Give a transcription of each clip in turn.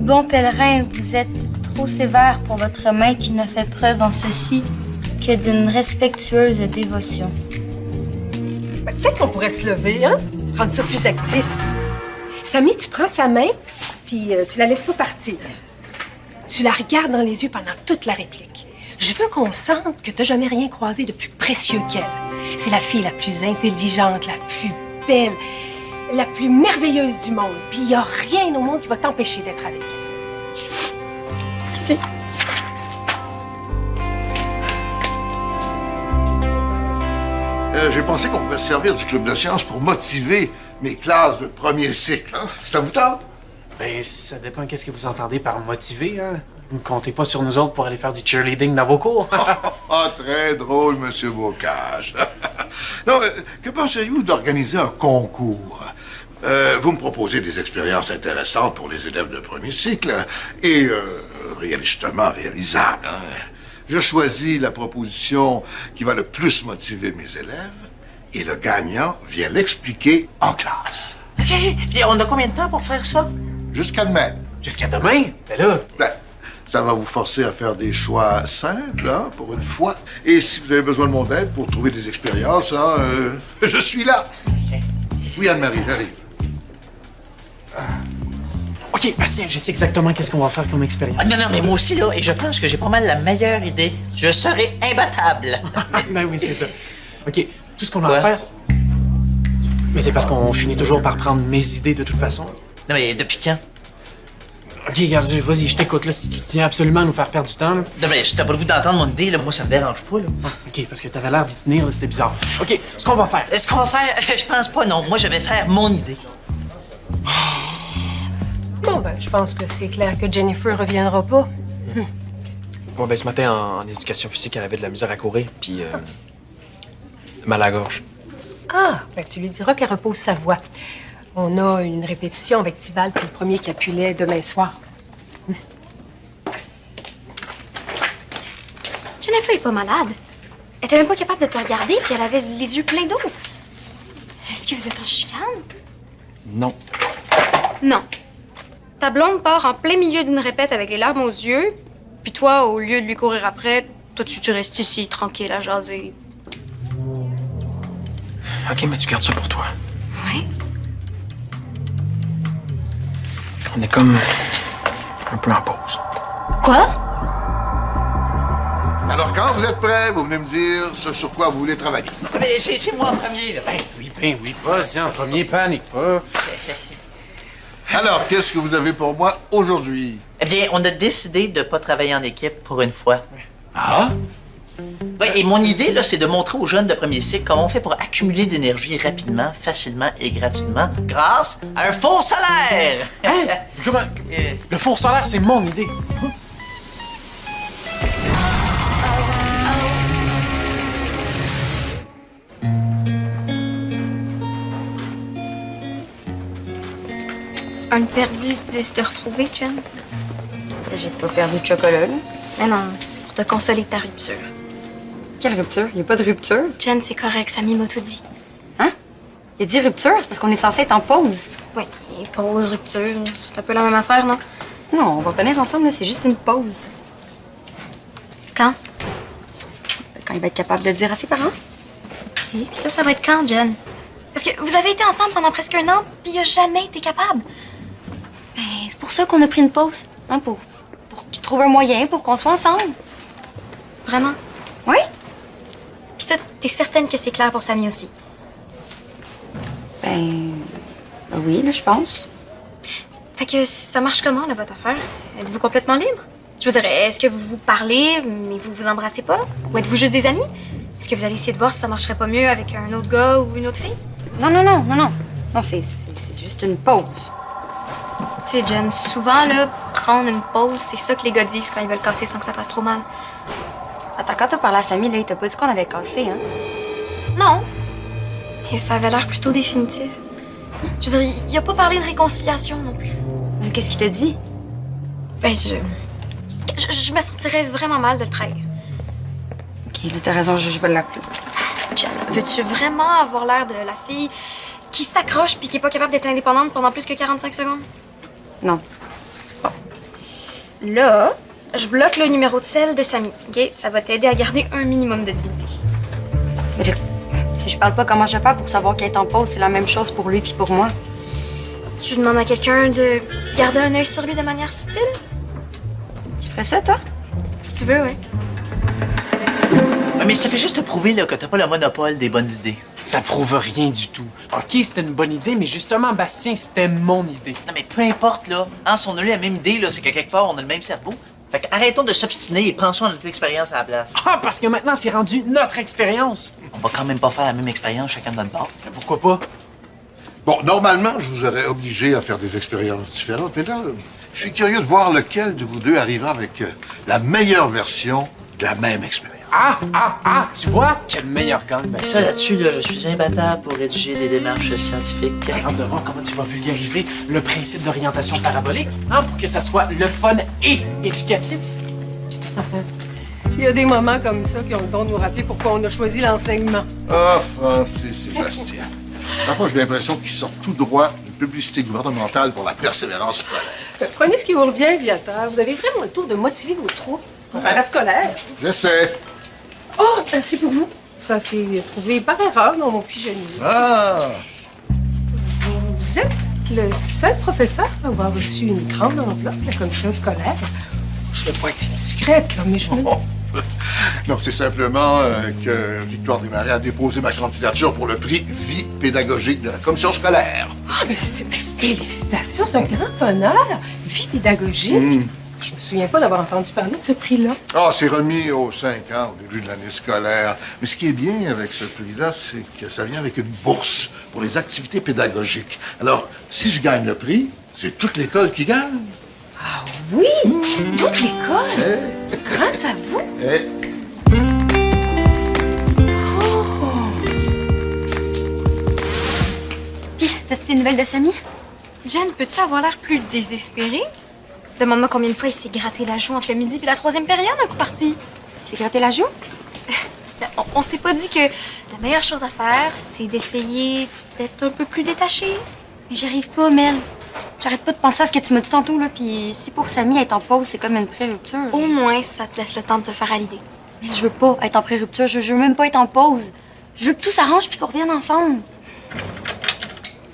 bon pèlerin, vous êtes trop sévère pour votre main qui ne fait preuve en ceci que d'une respectueuse dévotion. Ben, peut-être qu'on pourrait se lever, hein? Rendre ça plus actif. Samy, tu prends sa main, puis tu la laisses pas partir. Tu la regardes dans les yeux pendant toute la réplique. Je veux qu'on sente que t'as jamais rien croisé de plus précieux qu'elle. C'est la fille la plus intelligente, la plus belle, la plus merveilleuse du monde. Puis il y a rien au monde qui va t'empêcher d'être avec elle. Excusez. J'ai pensé qu'on pouvait se servir du club de sciences pour motiver mes classes de premier cycle. Hein? Ça vous tente? Ben, ça dépend qu'est-ce que vous entendez par motiver, hein? Vous ne comptez pas sur nous autres pour aller faire du cheerleading dans vos cours. Très drôle, Monsieur Bocage. Non, que pensez-vous d'organiser un concours? Vous me proposez des expériences intéressantes pour les élèves de premier cycle et réalistement réalisables. Hein? Je choisis la proposition qui va le plus motiver mes élèves et le gagnant vient l'expliquer en classe. OK. Puis on a combien de temps pour faire ça? Jusqu'à demain. Jusqu'à demain? Ben là... Ben, ça va vous forcer à faire des choix simples, hein, pour une fois. Et si vous avez besoin de mon aide pour trouver des expériences, hein, je suis là. OK. Oui, Anne-Marie, j'arrive. OK, Bastien, je sais exactement qu'est-ce qu'on va faire comme expérience. Ah, non, mais moi aussi, là, et je pense que j'ai pas mal la meilleure idée. Je serai imbattable. Ben oui, c'est ça. OK, tout ce qu'on a à faire, c'est... Mais c'est parce qu'on finit toujours par prendre mes idées de toute façon. Non, mais depuis quand? OK, regarde, vas-y, je t'écoute, là, si tu tiens absolument à nous faire perdre du temps, là. Non, mais si t'as pas le goût d'entendre mon idée, là, moi, ça me dérange pas, là. OK, parce que t'avais l'air d'y tenir, là, c'était bizarre. OK, ce qu'on va faire... Est-ce qu'on va faire... Je pense pas, non. Moi, je vais faire mon idée. Bon, ben, je pense que c'est clair que Jennifer reviendra pas. Ouais, ben, ce matin, en éducation physique, elle avait de la misère à courir, puis mal à la gorge. Ah, ben, tu lui diras qu'elle repose sa voix. On a une répétition avec Tibal puis le premier Capulet demain soir. Jennifer est pas malade. Elle était même pas capable de te regarder, puis elle avait les yeux pleins d'eau. Est-ce que vous êtes en chicane? Non. Non. Ta blonde part en plein milieu d'une répète avec les larmes aux yeux, puis toi, au lieu de lui courir après, toi, tu restes ici, tranquille, à jaser. OK, mais tu gardes ça pour toi. Oui? On est comme un peu en pause. Quoi? Alors, quand vous êtes prêts, vous venez me dire ce sur quoi vous voulez travailler. Mais c'est moi en premier, là. Ben oui, vas-y, en premier, panique pas. Alors, qu'est-ce que vous avez pour moi aujourd'hui? Eh bien, on a décidé de pas travailler en équipe pour une fois. Ah? Oui, et mon idée, là, c'est de montrer aux jeunes de premier cycle comment on fait pour accumuler d'énergie rapidement, facilement et gratuitement grâce à un faux salaire! Hein? Comment? Le four solaire, c'est mon idée. Un perdu, 10 de retrouver, Jen. J'ai pas perdu de chocolat, là. Mais non, c'est pour te consoler de ta rupture. Quelle rupture? Y a pas de rupture. Jen, c'est correct, Samy m'a tout dit. Hein? Il a dit rupture? C'est parce qu'on est censé être en pause. Oui, et pause, rupture, c'est un peu la même affaire, non? Non, on va venir ensemble, là. C'est juste une pause. Quand? Quand il va être capable de le dire à ses parents. Et puis ça va être quand, Jen? Parce que vous avez été ensemble pendant presque un an, puis il a jamais été capable. Ben, c'est pour ça qu'on a pris une pause. Hein, pour qu'il trouve un moyen pour qu'on soit ensemble. Vraiment? Oui? Puis toi, t'es certaine que c'est clair pour Samy aussi? Ben oui, là, je pense. Fait que ça marche comment, là, votre affaire? Êtes-vous complètement libre? Je veux dire, est-ce que vous vous parlez, mais vous vous embrassez pas? Ou êtes-vous juste des amis? Est-ce que vous allez essayer de voir si ça marcherait pas mieux avec un autre gars ou une autre fille? Non. Non, c'est juste une pause. Tu sais, Jen, souvent, là, prendre une pause, c'est ça que les gars disent quand ils veulent casser sans que ça fasse trop mal. Attends, quand t'as parlé à Samy, là, il t'a pas dit qu'on avait cassé, hein? Non. Et ça avait l'air plutôt définitif. Je veux dire, il a pas parlé de réconciliation non plus. Mais qu'est-ce qu'il t'a dit? Ben, je me sentirais vraiment mal de le trahir. OK, là, t'as raison, je vais l'appeler. Jen, veux-tu vraiment avoir l'air de la fille qui s'accroche puis qui est pas capable d'être indépendante pendant plus que 45 secondes? Non. Bon. Là, je bloque le numéro de sel de Samy. OK? Ça va t'aider à garder un minimum de dignité. Mais là, si je parle pas comment je vais faire pour savoir qu'elle est en pause, c'est la même chose pour lui puis pour moi. Tu demandes à quelqu'un de garder un œil sur lui de manière subtile? Tu ferais ça, toi? Si tu veux, oui. Ouais, mais ça fait juste te prouver là, que t'as pas le monopole des bonnes idées. Ça prouve rien du tout. OK, c'était une bonne idée, mais justement, Bastien, c'était mon idée. Non, mais peu importe, là. Hein, si on a eu la même idée, là, c'est que quelque part, on a le même cerveau. Fait que arrêtons de s'obstiner et pensons à notre expérience à la place. Ah, parce que maintenant, c'est rendu notre expérience. On va quand même pas faire la même expérience chacun de notre part. Mais pourquoi pas? Bon, normalement, je vous aurais obligé à faire des expériences différentes, mais là, je suis curieux de voir lequel de vous deux arrivera avec la meilleure version de la même expérience. Tu vois? Quel meilleur gang, Ça, Bastien. là-dessus, là, je suis imbattable pour rédiger des démarches scientifiques. J'ai hâte de voir comment tu vas vulgariser le principe d'orientation parabolique, hein, pour que ça soit le fun et éducatif. Il y a des moments comme ça qui ont le don de nous rappeler pourquoi on a choisi l'enseignement. Ah, Francis Sébastien. Parfois, j'ai l'impression qu'ils sortent tout droit d'une publicité gouvernementale pour la persévérance scolaire. Prenez ce qui vous revient, Viateur. Vous avez vraiment le tour de motiver vos troupes en parascolaire. Je sais. Oh, c'est pour vous. Ça s'est trouvé par erreur dans mon pigeonnier. Ah! Vous êtes le seul professeur à avoir reçu une grande enveloppe de la commission scolaire. Je ne veux pas être discrète, là, mais je me... Oh. Non, c'est simplement que Victoire Desmarais a déposé ma candidature pour le prix Vie pédagogique de la commission scolaire. Ah, mais félicitations, c'est un grand honneur. Vie pédagogique. Je me souviens pas d'avoir entendu parler de ce prix-là. Ah, c'est remis aux 5 ans, au début de l'année scolaire. Mais ce qui est bien avec ce prix-là, c'est que ça vient avec une bourse pour les activités pédagogiques. Alors, si je gagne le prix, c'est toute l'école qui gagne. Ah oui, toute l'école. Grâce à vous. Eh, Puis, t'as-tu des nouvelles de Samy? Jen, peux-tu avoir l'air plus désespéré? Demande-moi combien de fois il s'est gratté la joue entre le midi et la troisième période un coup parti. C'est gratté la joue? On s'est pas dit que la meilleure chose à faire, c'est d'essayer d'être un peu plus détaché. Mais j'arrive pas, Mel. J'arrête pas de penser à ce que tu m'as dit tantôt, là, puis si pour Samy être en pause, c'est comme une pré-rupture. Au moins, ça te laisse le temps de te faire à l'idée. Mais je veux pas être en pré-rupture, je veux même pas être en pause. Je veux que tout s'arrange puis qu'on revienne ensemble.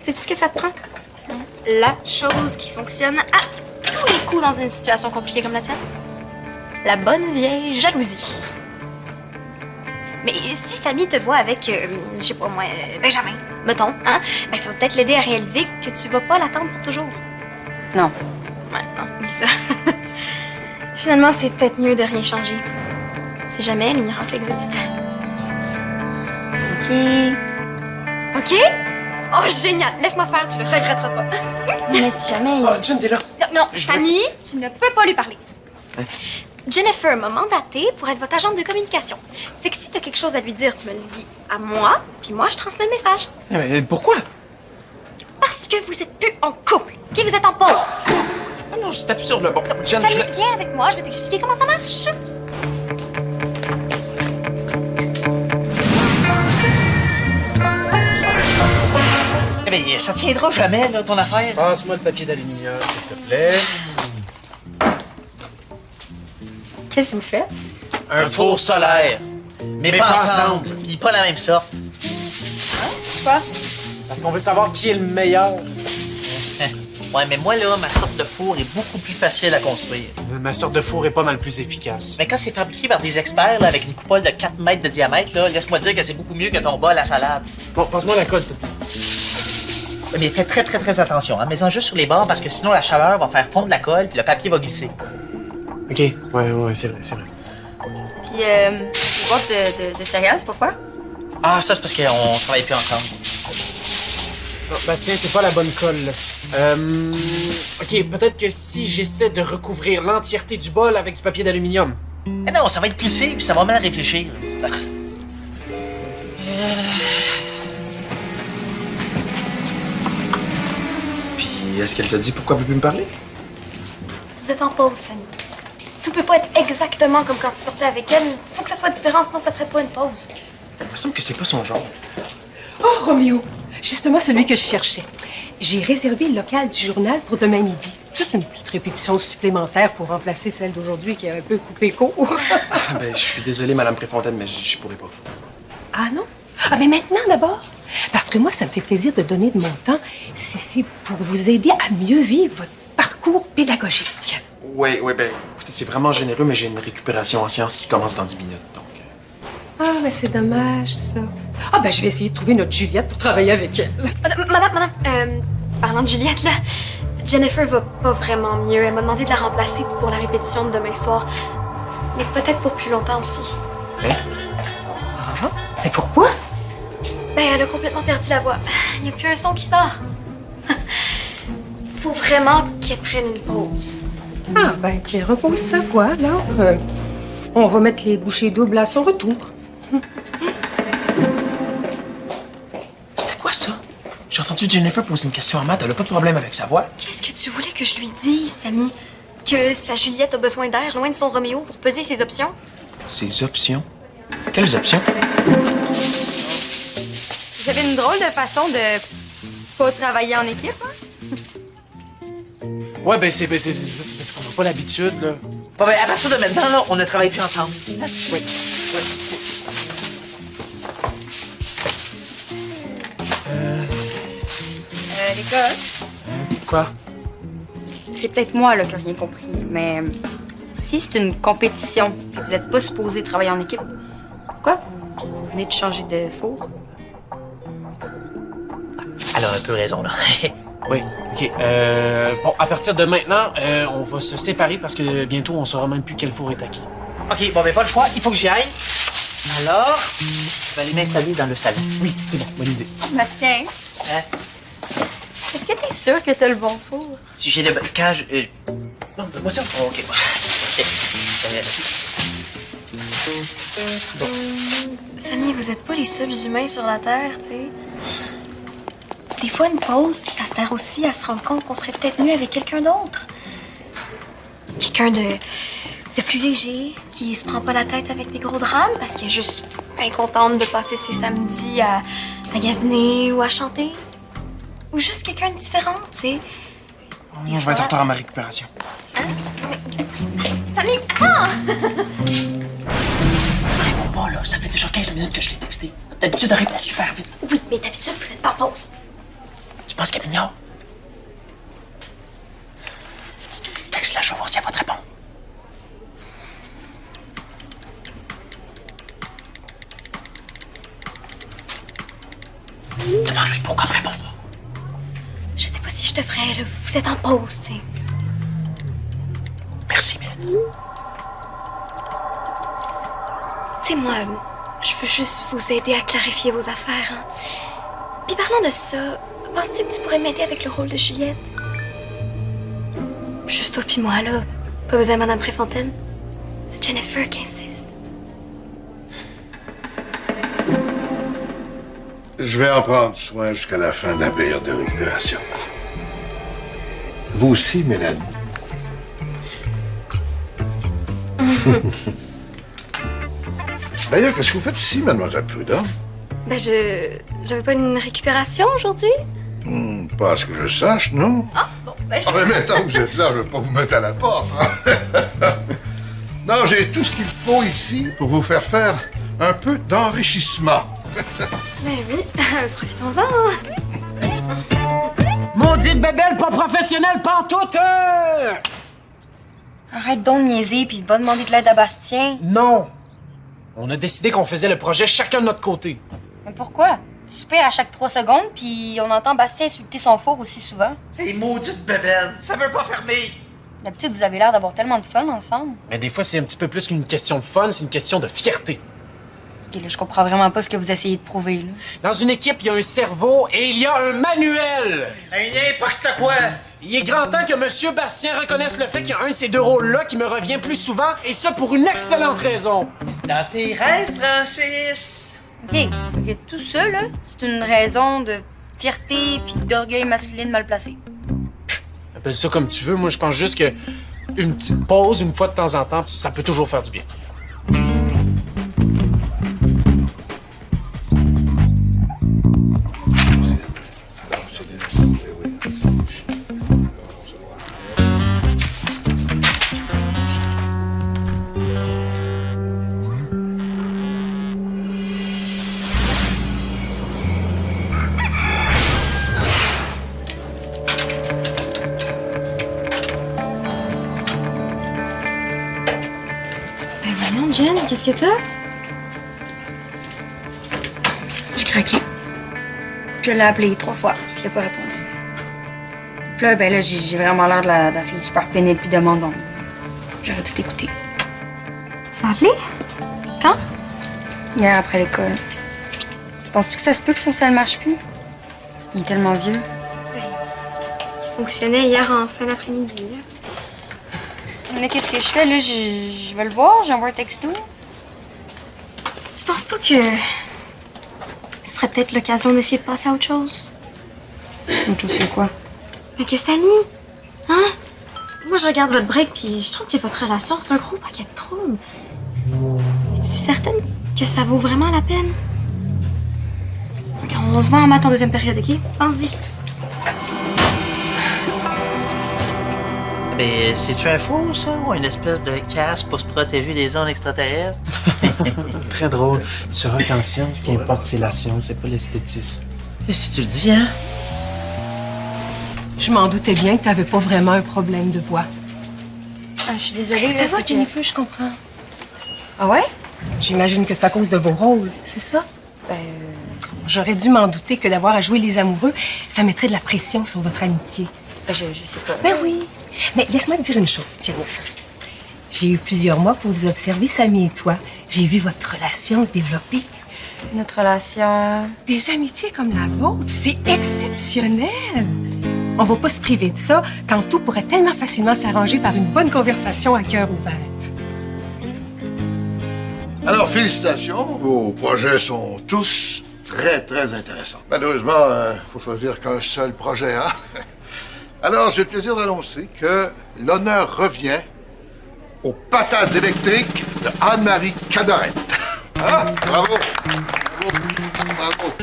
Sais-tu ce que ça te prend? La chose qui fonctionne à tous les coups dans une situation compliquée comme la tienne. La bonne vieille jalousie. Mais si Samy te voit avec, je sais pas moi, Benjamin, mettons, hein, ben ça va peut-être l'aider à réaliser que tu vas pas l'attendre pour toujours. Non. Ouais, non, oublie ça. Finalement, c'est peut-être mieux de rien changer. Si jamais, le miracle existe. OK. OK? Oh, génial! Laisse-moi faire, tu le regretteras pas. Mais si jamais... Ah, Jen, t'es là. Non, Samy, tu ne peux pas lui parler. Jennifer m'a mandaté pour être votre agente de communication. Fait que si t'as quelque chose à lui dire, tu me le dis à moi, puis moi, je transmets le message. Mais pourquoi? Parce que vous êtes plus en couple, OK? Vous êtes en pause. Ah non, c'est absurde, là. Bon, Jen, Samy, viens avec moi, je vais t'expliquer comment ça marche. Eh bien, ça tiendra jamais, là, ton affaire. Passe-moi le papier d'aluminium, s'il te plaît. Qu'est-ce que vous faites? Un four solaire. Mais pas ensemble. Puis pas la même sorte. Quoi? Parce qu'on veut savoir qui est le meilleur. Ouais, mais moi, là, ma sorte de four est beaucoup plus facile à construire. Ma sorte de four est pas mal plus efficace. Mais quand c'est fabriqué par des experts, là, avec une coupole de 4 mètres de diamètre, là, laisse-moi dire que c'est beaucoup mieux que ton bol à salade. Bon, passe-moi la colle, s'il te plaît. Ouais, mais fais très, très, très attention. Hein. Mets-en juste sur les bords parce que sinon, la chaleur va faire fondre la colle puis le papier va glisser. OK, ouais, c'est vrai. Puis, une boîte de céréales, c'est pourquoi? Ah, ça, c'est parce qu'on travaille plus ensemble. Non, Bastien, c'est pas la bonne colle. OK, peut-être que si j'essaie de recouvrir l'entièreté du bol avec du papier d'aluminium. Mais non, ça va être plissé puis ça va mal réfléchir. Puis, est-ce qu'elle t'a dit pourquoi elle veut plus me parler? Vous êtes en pause, Samy. Tout peut pas être exactement comme quand tu sortais avec elle. Faut que ça soit différent, sinon ça serait pas une pause. Il me semble que c'est pas son genre. Oh, Roméo, justement celui que je cherchais. J'ai réservé le local du journal pour demain midi. Juste une petite répétition supplémentaire pour remplacer celle d'aujourd'hui qui a un peu coupé court. Ben, je suis désolé, Madame Préfontaine, mais je pourrais pas. Ah non? Ah, mais maintenant d'abord. Parce que moi, ça me fait plaisir de donner de mon temps si c'est pour vous aider à mieux vivre votre parcours pédagogique. Oui, ben, écoutez, c'est vraiment généreux, mais j'ai une récupération en sciences qui commence dans 10 minutes, donc... Ah, mais c'est dommage, ça. Ah, ben, je vais essayer de trouver notre Juliette pour travailler avec elle. Madame, parlant de Juliette, là, Jennifer va pas vraiment mieux. Elle m'a demandé de la remplacer pour la répétition de demain soir. Mais peut-être pour plus longtemps aussi. Hein? Ah, mais pourquoi? Ben, elle a complètement perdu la voix. Il n'y a plus un son qui sort. Faut vraiment qu'elle prenne une pause. Ah, ben, qu'elle repose sa voix, alors. On va mettre les bouchées doubles à son retour. C'était quoi ça? J'ai entendu Jennifer poser une question à Matt, elle a pas de problème avec sa voix. Qu'est-ce que tu voulais que je lui dise, Samy? Que sa Juliette a besoin d'air loin de son Roméo pour peser ses options? Ses options? Quelles options? Vous avez une drôle de façon de pas travailler en équipe, hein? Ouais, ben c'est parce qu'on n'a pas l'habitude, là. Bon, ben, à partir de maintenant, là, on ne travaille plus ensemble. Oui. Les gars, Quoi? c'est peut-être moi là, qui n'ai rien compris, mais si c'est une compétition et que vous n'êtes pas supposé travailler en équipe, pourquoi vous venez de changer de four? Elle a un peu raison, là. Oui, OK. Bon, à partir de maintenant, on va se séparer parce que bientôt, on saura même plus quel four est à qui. OK, bon, ben, pas le choix, il faut que j'y aille. Alors, je vais aller m'installer dans le salon. Oui, c'est bon, bonne idée. Bastien, Hein? est-ce que t'es sûr que t'as le bon four? Si j'ai le... Quand je... Non, donne-moi ça. Oh, OK. OK. Samy, vous êtes pas les seuls humains sur la Terre, tu sais. Des fois, une pause, ça sert aussi à se rendre compte qu'on serait peut-être mieux avec quelqu'un d'autre. Quelqu'un de plus léger, qui se prend pas la tête avec des gros drames parce qu'elle est juste bien contente de passer ses samedis à magasiner ou à chanter. Ou juste quelqu'un de différent, tu sais. Non, je vais être en retard à ma récupération. Samy, attends! Réponds pas, là. Ça fait déjà 15 minutes que je l'ai texté. D'habitude, elle répond super vite. Oui, mais d'habitude, vous êtes pas en pause. Tu penses qu'elle m'ignore? Texte-la, je vais voir si elle va te répondre. Demande-lui pourquoi elle me répond pas. Je sais pas si je te ferais, là. Vous êtes en pause, tu sais. Merci, Mélanie. Tu sais, moi, je veux juste vous aider à clarifier vos affaires. Hein. Puis parlant de ça, penses-tu que tu pourrais m'aider avec le rôle de Juliette? Juste toi puis moi, là. Pas besoin de Madame Préfontaine. C'est Jennifer qui insiste. Je vais en prendre soin jusqu'à la fin de la période de récupération. Vous aussi, Mélanie. D'ailleurs, qu'est-ce que vous faites ici, mademoiselle Prudhomme? Ben, j'avais pas une récupération aujourd'hui? Pas à ce que je sache, non? Ah, bon, ben, je... Ah, mais maintenant que vous êtes là, je ne vais pas vous mettre à la porte. Hein? Non, j'ai tout ce qu'il faut ici pour vous faire un peu d'enrichissement. Ben oui, profitons-en. Maudite bébelle, pas professionnelle, pantoute! Arrête donc de niaiser puis va demander de l'aide à Bastien. Non! On a décidé qu'on faisait le projet chacun de notre côté. Mais pourquoi? Tu soupires à chaque 3 secondes puis on entend Bastien insulter son four aussi souvent. Hey, maudite bébelle, ça veut pas fermer. D'habitude, vous avez l'air d'avoir tellement de fun ensemble. Mais des fois, c'est un petit peu plus qu'une question de fun, c'est une question de fierté. Ok, là, je comprends vraiment pas ce que vous essayez de prouver, là. Dans une équipe, il y a un cerveau et il y a un manuel! Hey, n'importe quoi! Il est grand temps que Monsieur Bastien reconnaisse le fait qu'il y a un de ces deux rôles-là qui me revient plus souvent, et ça pour une excellente raison. Dans tes rêves, Francis! Ok, vous êtes tout ça, là. C'est une raison de fierté puis d'orgueil masculin mal placé. Appelle ça comme tu veux, moi je pense juste que une petite pause, une fois de temps en temps, ça peut toujours faire du bien. Qu'est-ce que t'as? J'ai craqué. Je l'ai appelé 3 fois, puis il a pas répondu. Puis là, ben là, j'ai vraiment l'air de la fille super pénible puis demandante. J'aurais tout écouté. Tu vas appeler? Quand? Hier après l'école. Penses-tu que ça se peut que son sel marche plus? Il est tellement vieux. Il fonctionnait hier en fin d'après-midi. Là. Mais qu'est-ce que je fais là? Je vais le voir, j'envoie un texto. Tu penses pas que ce serait peut-être l'occasion d'essayer de passer à autre chose? Autre chose que quoi? Mais que Samy, hein? Moi, je regarde votre break, puis je trouve que votre relation, c'est un gros paquet de troubles. Es-tu certaine que ça vaut vraiment la peine? Regarde, on se voit en maths en deuxième période, OK? Pense-y. Mais c'est-tu un faux, ça? Ou une espèce de casque pour se protéger des zones extraterrestres? Très drôle. Tu sauras qu'en science, ce qui importe, c'est la science, c'est pas l'esthétisme. Et si tu le dis, hein? Je m'en doutais bien que t'avais pas vraiment un problème de voix. Ah, je suis désolée. Ça là, va, c'est que- Jennifer, je comprends. Ah ouais? J'imagine que c'est à cause de vos rôles, c'est ça? Ben, J'aurais dû m'en douter que d'avoir à jouer les amoureux, ça mettrait de la pression sur votre amitié. je sais pas. Ben oui. Mais laisse-moi te dire une chose, Jennifer. J'ai eu plusieurs mois pour vous observer, Samy et toi. J'ai vu votre relation se développer. Notre relation... Des amitiés comme la vôtre, c'est exceptionnel. On va pas se priver de ça quand tout pourrait tellement facilement s'arranger par une bonne conversation à cœur ouvert. Alors, félicitations. Vos projets sont tous très, très intéressants. Malheureusement, faut choisir qu'un seul projet, hein? Alors, j'ai le plaisir d'annoncer que l'honneur revient aux patates électriques de Anne-Marie Cadorette. Hein? Bravo! Bravo! Bravo!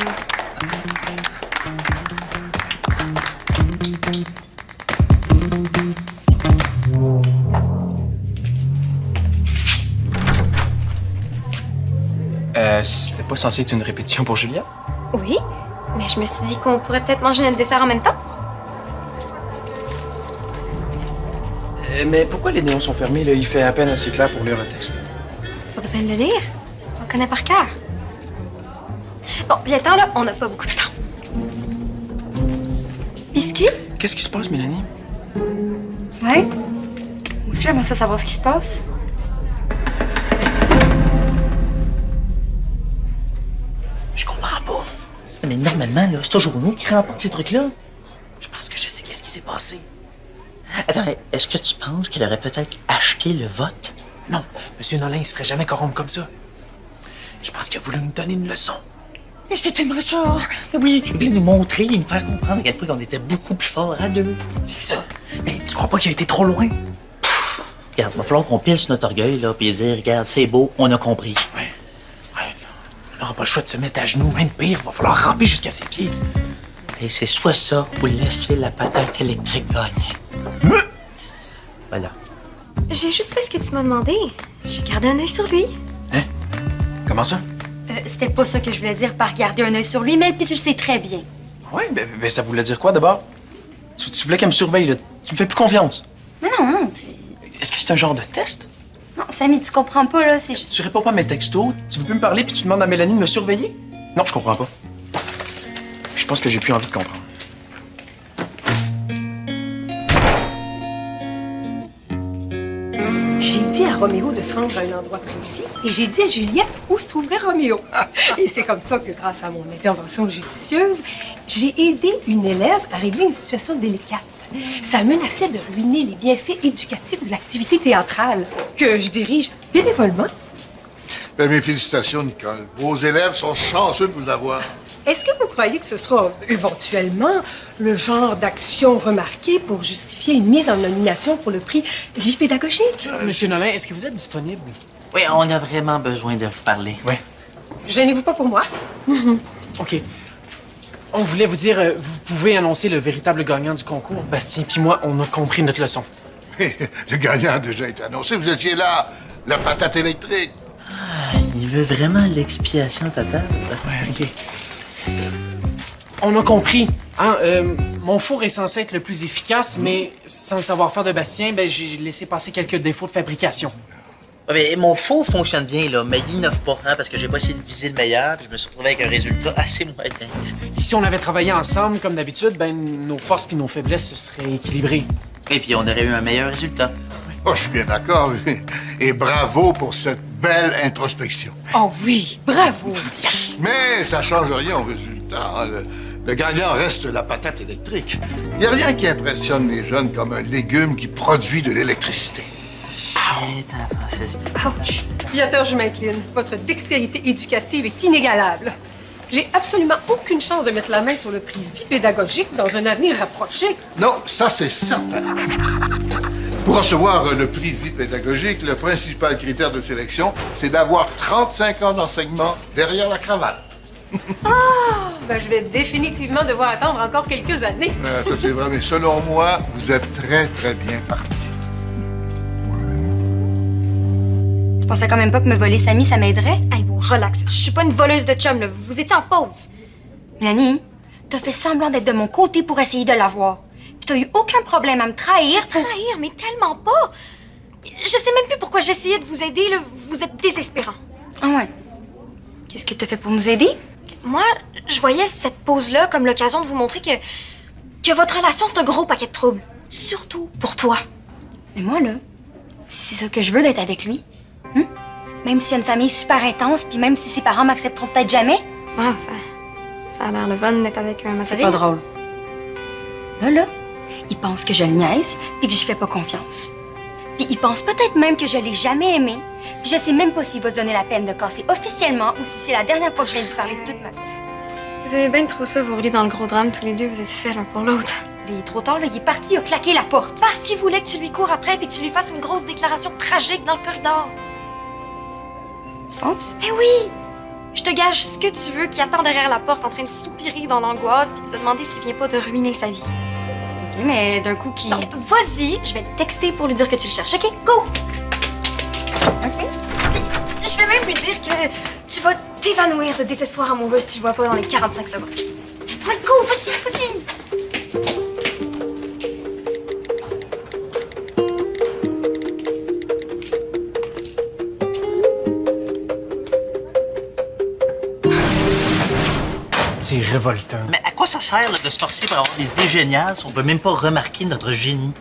C'était pas censé être une répétition pour Julia? Oui, mais je me suis dit qu'on pourrait peut-être manger notre dessert en même temps. Mais pourquoi les néons sont fermés, là? Il fait à peine assez clair pour lire un texte. Pas besoin de le lire. On le connaît par cœur. Bon, viens-t'en là, on n'a pas beaucoup de temps. Biscuit? Qu'est-ce qui se passe, Mélanie? Ouais? Moi aussi, j'aimerais ça savoir ce qui se passe. Je comprends pas. Mais normalement, là, c'est toujours nous qui remportent ces trucs-là. Je pense que je sais qu'est-ce qui s'est passé. Attends, mais est-ce que tu penses qu'elle aurait peut-être acheté le vote? Non, Monsieur Nolin, il se ferait jamais corrompre comme ça. Je pense qu'il a voulu nous donner une leçon. Mais c'est tellement ça! Oui, il voulait nous montrer et nous faire comprendre à quel point on était beaucoup plus forts à deux. C'est ça. Mais tu crois pas qu'il a été trop loin? Regarde, il va falloir qu'on pile sur notre orgueil, là, puis dire, regarde, c'est beau, on a compris. Ouais. On n'aura pas le choix de se mettre à genoux, même pire, il va falloir ramper jusqu'à ses pieds. Et c'est soit ça, ou laisser la patate électrique gagner. Voilà. J'ai juste fait ce que tu m'as demandé. J'ai gardé un œil sur lui. Hein? Comment ça? C'était pas ça que je voulais dire par garder un œil sur lui, mais puis tu le sais très bien. Ouais, ben ça voulait dire quoi d'abord? Tu voulais qu'elle me surveille, là. Tu me fais plus confiance. Mais non, c'est... Est-ce que c'est un genre de test? Non, Samy, tu comprends pas, là, c'est... Tu réponds pas à mes textos, tu veux plus me parler puis tu demandes à Mélanie de me surveiller? Non, je comprends pas. Je pense que j'ai plus envie de comprendre. J'ai dit à Roméo de se rendre à un endroit précis et j'ai dit à Juliette où se trouverait Roméo. Et c'est comme ça que, grâce à mon intervention judicieuse, j'ai aidé une élève à régler une situation délicate. Ça menaçait de ruiner les bienfaits éducatifs de l'activité théâtrale que je dirige bénévolement. Ben, mes félicitations, Nicole. Vos élèves sont chanceux de vous avoir. Est-ce que vous croyez que ce sera éventuellement le genre d'action remarquée pour justifier une mise en nomination pour le prix Vie pédagogique? Monsieur Nolin, est-ce que vous êtes disponible? Oui, on a vraiment besoin de vous parler. Ouais. Gênez-vous pas pour moi. OK. On voulait vous dire, vous pouvez annoncer le véritable gagnant du concours. Bastien puis moi, on a compris notre leçon. Le gagnant a déjà été annoncé. Vous étiez là, la patate électrique. Il veut vraiment l'expiation totale. Ouais, OK. On a compris. Hein, mon four est censé être le plus efficace, mais sans le savoir-faire de Bastien, ben, j'ai laissé passer quelques défauts de fabrication. Mais mon four fonctionne bien, là, mais il innove pas, hein, parce que j'ai pas essayé de viser le meilleur, puis je me suis retrouvé avec un résultat assez moyen. Et si on avait travaillé ensemble comme d'habitude, ben nos forces puis nos faiblesses se seraient équilibrées. Et puis on aurait eu un meilleur résultat. Oh, je suis bien d'accord. Et bravo pour cette belle introspection. Oh oui, bravo. Mais ça change rien au résultat. Hein. Le gagnant reste la patate électrique. Il n'y a rien qui impressionne les jeunes comme un légume qui produit de l'électricité. Ouch. Viateur Maitline, votre dextérité éducative est inégalable. J'ai absolument aucune chance de mettre la main sur le prix vie pédagogique dans un avenir rapproché. Non, ça c'est certain. Pour recevoir le prix vie pédagogique, le principal critère de sélection, c'est d'avoir 35 ans d'enseignement derrière la cravate. Ben, je vais définitivement devoir attendre encore quelques années. Ça c'est vrai, mais selon moi, vous êtes très très bien parti. Tu pensais quand même pas que me voler Samy, ça m'aiderait? Hey, bon, relax. Je suis pas une voleuse de chum, là. Vous étiez en pause. Mélanie, t'as fait semblant d'être de mon côté pour essayer de l'avoir. Puis t'as eu aucun problème à me trahir pour... Trahir, mais tellement pas. Je sais même plus pourquoi j'essayais de vous aider, là. Vous êtes désespérant. Ah ouais. Qu'est-ce que t'as fait pour nous aider? Moi, je voyais cette pause-là comme l'occasion de vous montrer que votre relation, c'est un gros paquet de troubles. Surtout pour toi. Mais moi, là, si c'est ça que je veux d'être avec lui, même s'il y a une famille super intense, puis même si ses parents m'accepteront peut-être jamais, Ah, ça a l'air le fun d'être avec un c'est Massari. pas drôle. Là, il pense que je le niaise, puis que j'y fais pas confiance. Puis il pense peut-être même que je l'ai jamais aimé, puis je sais même pas s'il va se donner la peine de casser officiellement ou si c'est la dernière fois que je viens d'y parler de toute ma vie. Vous aimez bien trop ça, vous rouler dans le gros drame, tous les deux, vous êtes faits l'un pour l'autre. Il est trop tard, là, il est parti, il a claqué la porte. Parce qu'il voulait que tu lui cours après puis que tu lui fasses une grosse déclaration tragique dans le corridor. Tu penses? Eh oui! Je te gage ce que tu veux qui attend derrière la porte en train de soupirer dans l'angoisse puis de se demander s'il vient pas de ruiner sa vie. OK, mais d'un coup qui... Donc, vas-y, je vais le texter pour lui dire que tu le cherches, OK? Go! OK. Je vais même lui dire que tu vas t'évanouir de désespoir amoureux si tu le vois pas dans les 45 secondes. Ouais, go, vas-y, vas-y! C'est révoltant. Mais à quoi ça sert là, de se forcer pour avoir des idées géniales si on peut même pas remarquer notre génie?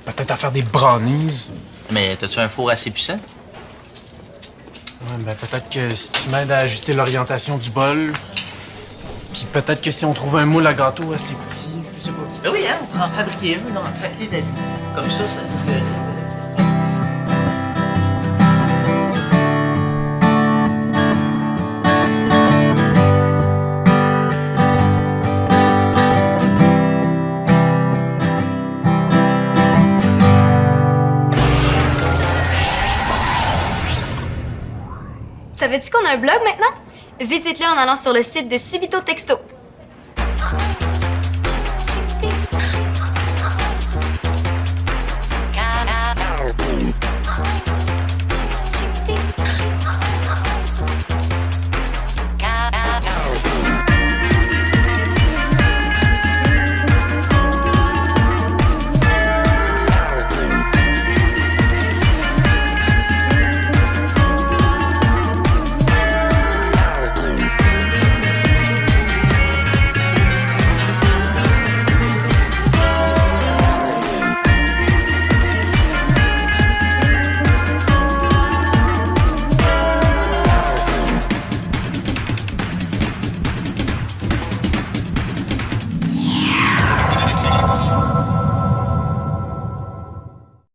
Peut-être à faire des brownies. Mais t'as-tu un four assez puissant? Ouais, ben peut-être que si tu m'aides à ajuster l'orientation du bol, puis peut-être que si on trouve un moule à gâteau assez petit, je sais pas. Ben oui, hein, on pourrait en fabriquer un dans un papier d'alu. Comme ça fait... Savais-tu qu'on a un blog maintenant? Visite-le en allant sur le site de Subito Texto.